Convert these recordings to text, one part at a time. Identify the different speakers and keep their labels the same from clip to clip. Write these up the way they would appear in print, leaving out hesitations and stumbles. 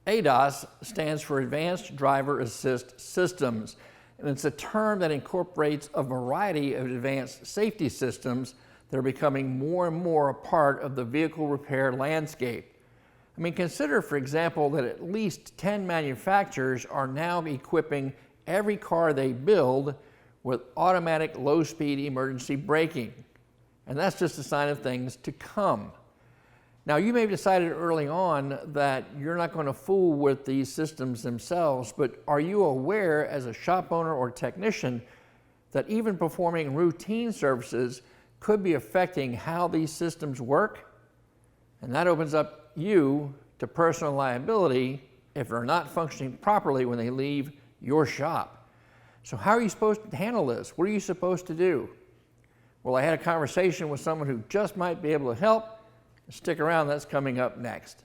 Speaker 1: ADAS stands for Advanced Driver Assist Systems, and it's a term that incorporates a variety of advanced safety systems that are becoming more and more a part of the vehicle repair landscape. I mean, consider, for example, that at least 10 manufacturers are now equipping every car they build with automatic low-speed emergency braking. And that's just a sign of things to come. Now, you may have decided early on that you're not going to fool with these systems themselves, but are you aware as a shop owner or technician that even performing routine services could be affecting how these systems work? And that opens up you to personal liability if they're not functioning properly when they leave your shop. So how are you supposed to handle this? What are you supposed to do? Well, I had a conversation with someone who just might be able to help. Stick around, that's coming up next.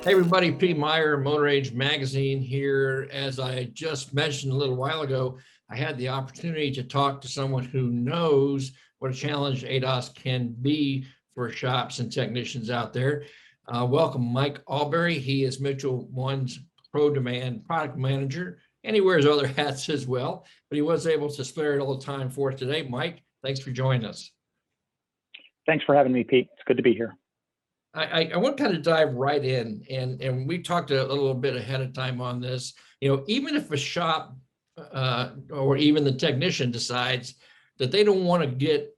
Speaker 1: Hey everybody, Pete Meyer, Motor Age Magazine here. As I just mentioned a little while ago, I had the opportunity to talk to someone who knows what a challenge ADAS can be for shops and technicians out there. Welcome Mike Alberry. He is Mitchell1's Pro Demand Product Manager, and he wears other hats as well, but he was able to spare a little time for today. Mike, thanks for joining us.
Speaker 2: Thanks for having me, Pete. It's good to be here.
Speaker 1: I want to kind of dive right in, and we talked a little bit ahead of time on this. You know, even if a shop or even the technician decides that they don't want to get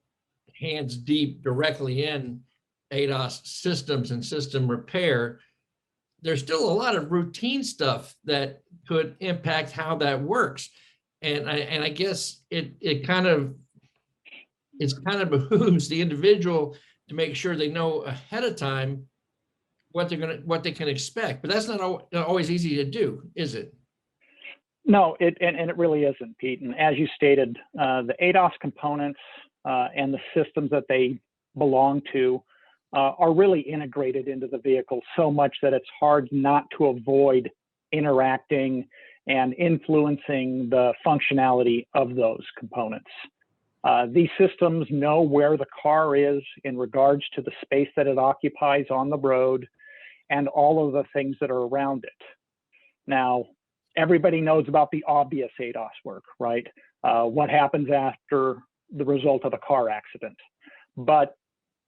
Speaker 1: hands deep directly in ADAS systems and system repair, there's still a lot of routine stuff that could impact how that works. And I guess it kind of behooves the individual to make sure they know ahead of time what they can expect. But that's not always easy to do, is it?
Speaker 2: No, it really isn't, Pete. And as you stated, the ADAS components and the systems that they belong to are really integrated into the vehicle so much that it's hard not to avoid interacting and influencing the functionality of those components. These systems know where the car is in regards to the space that it occupies on the road and all of the things that are around it. Now, everybody knows about the obvious ADAS work, right? What happens after the result of a car accident. But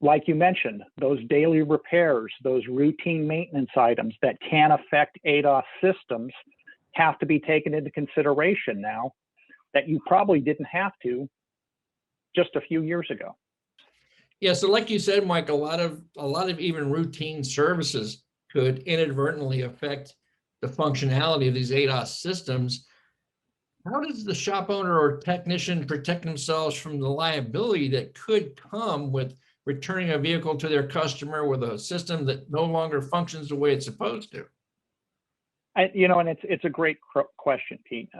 Speaker 2: like you mentioned, those daily repairs, those routine maintenance items that can affect ADAS systems have to be taken into consideration now that you probably didn't have to just a few years ago.
Speaker 1: Yeah, so like you said, Mike, a lot of even routine services could inadvertently affect the functionality of these ADAS systems. How does the shop owner or technician protect themselves from the liability that could come with returning a vehicle to their customer with a system that no longer functions the way it's supposed to?
Speaker 2: And it's a great question, Pete.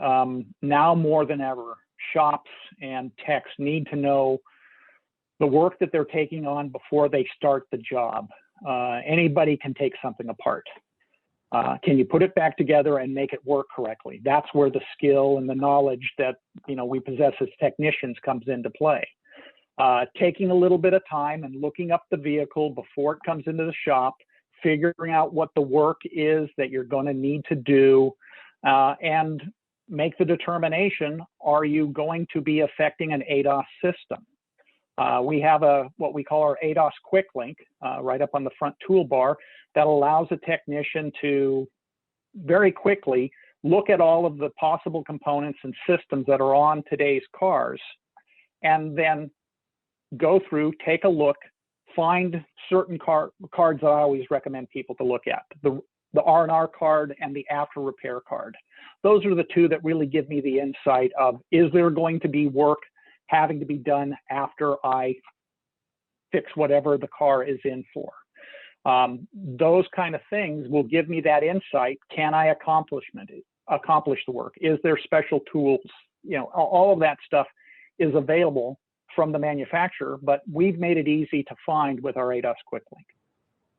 Speaker 2: Now more than ever, shops and techs need to know the work that they're taking on before they start the job. Anybody can take something apart. Can you put it back together and make it work correctly? That's where the skill and the knowledge that we possess as technicians comes into play. Taking a little bit of time and looking up the vehicle before it comes into the shop, figuring out what the work is that you're going to need to do, and make the determination, are you going to be affecting an ADAS system? We have what we call our ADAS Quick Link right up on the front toolbar that allows a technician to very quickly look at all of the possible components and systems that are on today's cars, and then go through, take a look, find certain cards that I always recommend people to look at, the R&R card and the after repair card. Those are the two that really give me the insight of, is there going to be work having to be done after I fix whatever the car is in for? Those kind of things will give me that insight. Can I accomplish the work? Is there special tools? All of that stuff is available from the manufacturer, but we've made it easy to find with our ADAS Quick Link.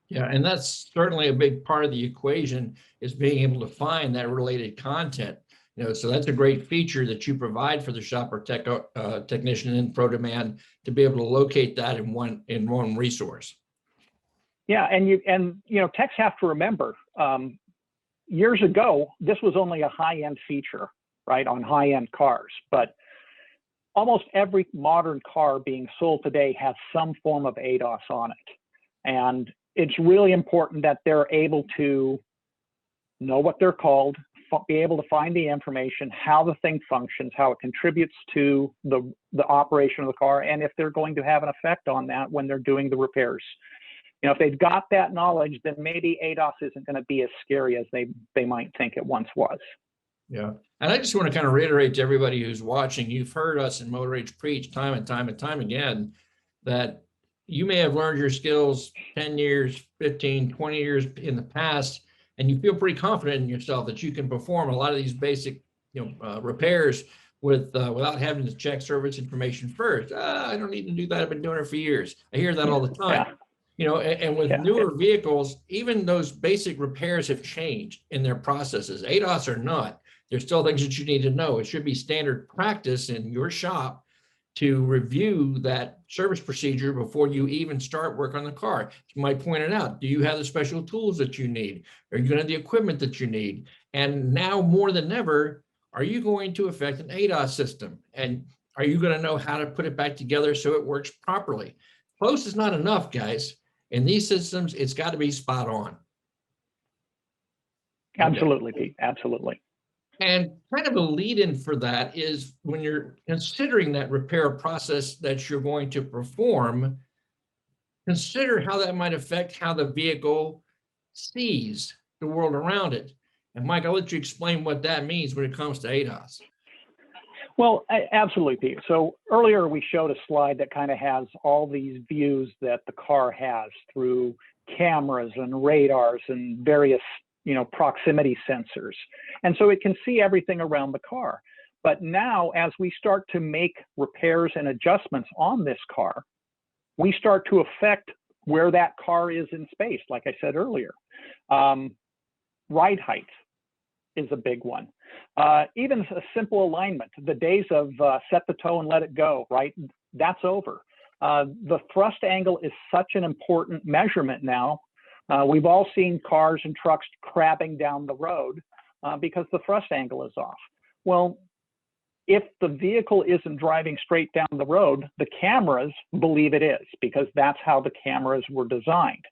Speaker 1: Yeah, and that's certainly a big part of the equation, is being able to find that related content.
Speaker 3: So that's a great feature that you provide for the shopper technician in ProDemand to be able to locate that in one resource.
Speaker 2: Yeah, and techs have to remember, years ago, this was only a high-end feature, right, on high-end cars. But almost every modern car being sold today has some form of ADAS on it. And it's really important that they're able to know what they're called, be able to find the information, how the thing functions, how it contributes to the operation of the car, and if they're going to have an effect on that when they're doing the repairs. If they've got that knowledge, then maybe ADAS isn't going to be as scary as they might think it once was.
Speaker 3: Yeah. And I just want to kind of reiterate to everybody who's watching, you've heard us in Motor Age preach time and time and time again that you may have learned your skills 10 years, 15, 20 years in the past, and you feel pretty confident in yourself that you can perform a lot of these basic repairs without having to check service information first. I don't need to do that. I've been doing it for years. I hear that all the time.
Speaker 2: Yeah.
Speaker 3: And with newer vehicles, even those basic repairs have changed in their processes. ADAS or not, there's still things that you need to know. It should be standard practice in your shop to review that service procedure before you even start work on the car. You might point it out. Do you have the special tools that you need? Are you going to have the equipment that you need? And now more than ever, are you going to affect an ADAS system? And are you going to know how to put it back together so it works properly? Close is not enough, guys. In these systems, it's got to be spot on.
Speaker 2: Absolutely, Pete. Absolutely.
Speaker 3: And kind of a lead-in for that is when you're considering that repair process that you're going to perform, consider how that might affect how the vehicle sees the world around it. And Mike, I'll let you explain what that means when it comes to ADAS.
Speaker 2: Well, absolutely, Pete. So earlier we showed a slide that kind of has all these views that the car has through cameras and radars and various proximity sensors. And so it can see everything around the car. But now, as we start to make repairs and adjustments on this car, we start to affect where that car is in space, like I said earlier. Ride height is a big one. Even a simple alignment, the days of set the toe and let it go, right? That's over. The thrust angle is such an important measurement now. We've all seen cars and trucks crabbing down the road because the thrust angle is off. Well, if the vehicle isn't driving straight down the road, the cameras believe it is because that's how the cameras were designed.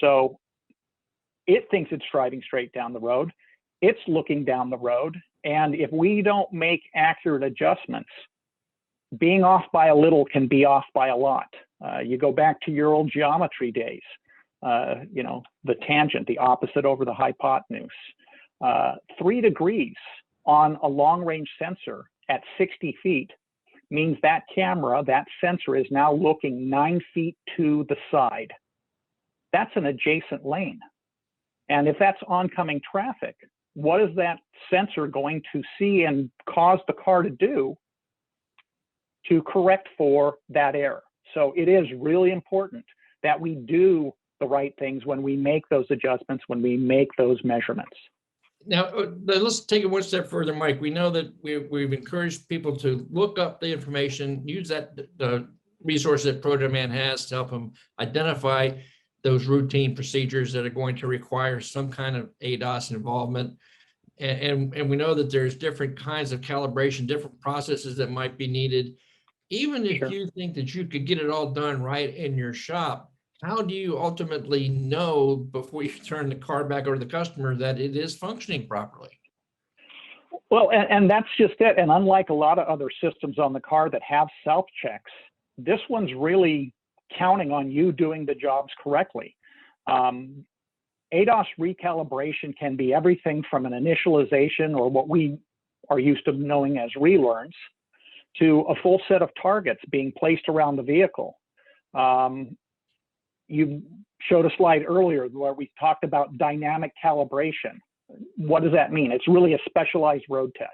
Speaker 2: So it thinks it's driving straight down the road. It's looking down the road. And if we don't make accurate adjustments, being off by a little can be off by a lot. You go back to your old geometry days. The tangent, the opposite over the hypotenuse. 3 degrees on a long-range sensor at 60 feet means that camera, that sensor is now looking 9 feet to the side. That's an adjacent lane. And if that's oncoming traffic, what is that sensor going to see and cause the car to do to correct for that error? So it is really important that we do the right things when we make those adjustments, when we make those measurements.
Speaker 3: Now, let's take it one step further, Mike. We know that we've encouraged people to look up the information, use the resources that ProDemand has to help them identify those routine procedures that are going to require some kind of ADAS involvement. And we know that there's different kinds of calibration, different processes that might be needed. Even if you think that you could get it all done right in your shop, how do you ultimately know before you turn the car back over to the customer that it is functioning properly?
Speaker 2: Well, and that's just it. And unlike a lot of other systems on the car that have self-checks, this one's really counting on you doing the jobs correctly. ADAS recalibration can be everything from an initialization, or what we are used to knowing as relearns, to a full set of targets being placed around the vehicle. You showed a slide earlier where we talked about dynamic calibration. What does that mean? It's really a specialized road test,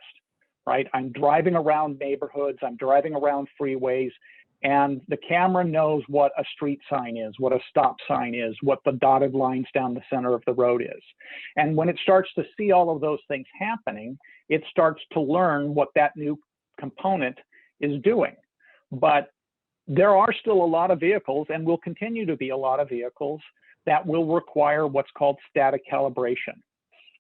Speaker 2: right? I'm driving around neighborhoods, I'm driving around freeways, and the camera knows what a street sign is, what a stop sign is, what the dotted lines down the center of the road is. And when it starts to see all of those things happening, it starts to learn what that new component is doing. But there are still a lot of vehicles, and will continue to be a lot of vehicles, that will require what's called static calibration.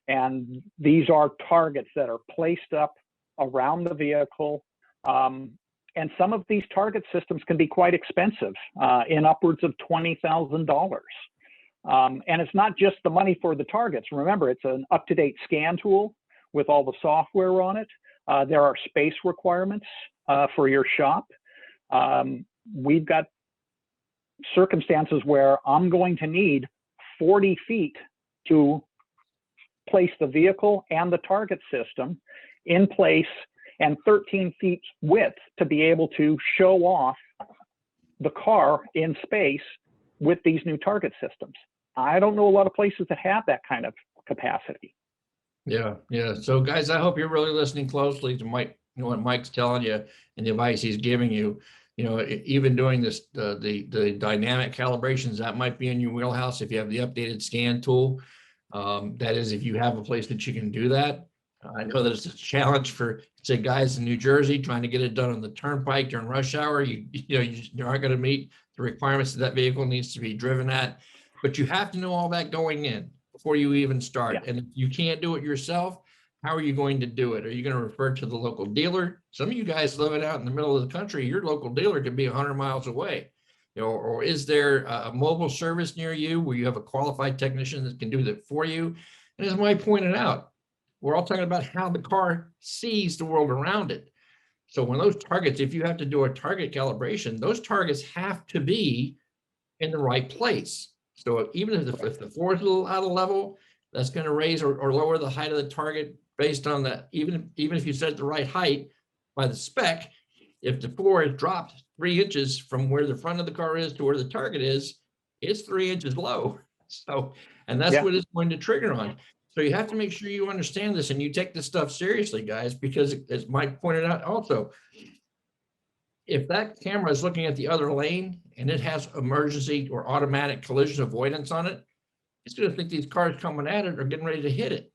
Speaker 2: And these are targets that are placed up around the vehicle. And some of these target systems can be quite expensive, in upwards of $20,000. And it's not just the money for the targets. Remember, it's an up-to-date scan tool with all the software on it. There are space requirements for your shop. We've got circumstances where I'm going to need 40 feet to place the vehicle and the target system in place, and 13 feet width to be able to show off the car in space with these new target systems. I don't know a lot of places that have that kind of capacity.
Speaker 3: Yeah, yeah. So guys, I hope you're really listening closely to Mike, what Mike's telling you and the advice he's giving you. Even doing this, the dynamic calibrations, that might be in your wheelhouse if you have the updated scan tool. That is, if you have a place that you can do that. I know that it's a challenge for, say, guys in New Jersey trying to get it done on the turnpike during rush hour. You aren't going to meet the requirements that vehicle needs to be driven at. But you have to know all that going in before you even start.
Speaker 2: Yeah.
Speaker 3: And if you can't do it yourself, how are you going to do it? Are you going to refer to the local dealer? Some of you guys living out in the middle of the country, your local dealer could be 100 miles away. Or is there a mobile service near you where you have a qualified technician that can do that for you? And as Mike pointed out, we're all talking about how the car sees the world around it. So when those targets, if you have to do a target calibration, those targets have to be in the right place. So even if the floor is a little out of level, that's going to raise or lower the height of the target based on that. Even if you set the right height by the spec, if the floor is dropped 3 inches from where the front of the car is to where the target is, it's 3 inches low. So, and that's what it's going to trigger on. So you have to make sure you understand this and you take this stuff seriously, guys, because as Mike pointed out also, if that camera is looking at the other lane and it has emergency or automatic collision avoidance on it, it's going to think these cars coming at it are getting ready to hit it.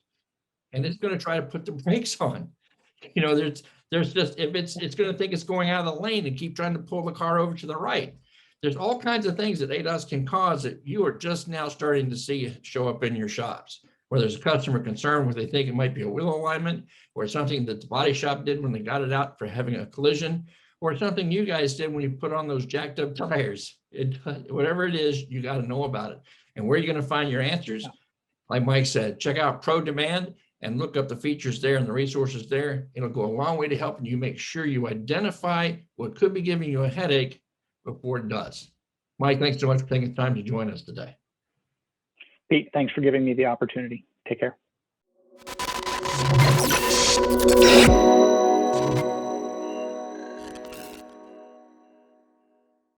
Speaker 3: And it's going to try to put the brakes on. There's just, if it's going to think it's going out of the lane and keep trying to pull the car over to the right. There's all kinds of things that ADAS can cause that you are just now starting to see show up in your shops. Where there's a customer concern where they think it might be a wheel alignment, or something that the body shop did when they got it out for having a collision, or something you guys did when you put on those jacked up tires. Whatever it is, you got to know about it. And where are you going to find your answers? Like Mike said, check out Pro Demand and look up the features there and the resources there. It'll go a long way to helping you make sure you identify what could be giving you a headache before it does. Mike, thanks so much for taking the time to join us today.
Speaker 2: Pete, thanks for giving me the opportunity. Take care.